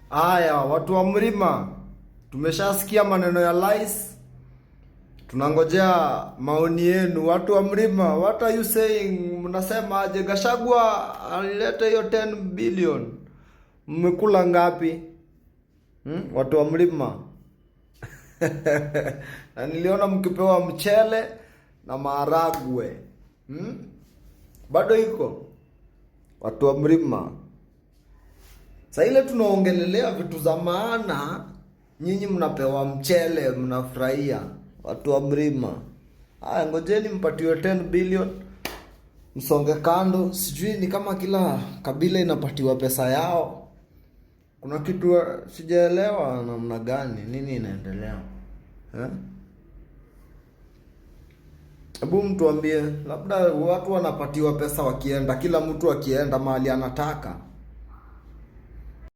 Aya, watu wa mlima, tumeshasikia maneno ya lies. Tunangojea maoni yenu. Watu wa mlima, what are you saying? Mnasema aje Gachagua alilete hiyo 10 billion? Mmekula ngapi? Watu wa mlima. Na niliona mkipewa mchele na maharagwe. Bado iko watu wa mlima. Sasa ile tunaongelelea vitu za maana, nyinyi mnapewa mchele, mnafurahia. Watu wa mlima. Haya, ngojeni mpatiwe 10 billion. Msonge kando. Sijui ni kama kila kabila inapatiwa pesa yao. Kuna kitu sijaelewa namna gani, nini inaendelea? Hebu mtuambie, labda watu wanapatiwa pesa wakienda, kila mtu akienda mahali anataka.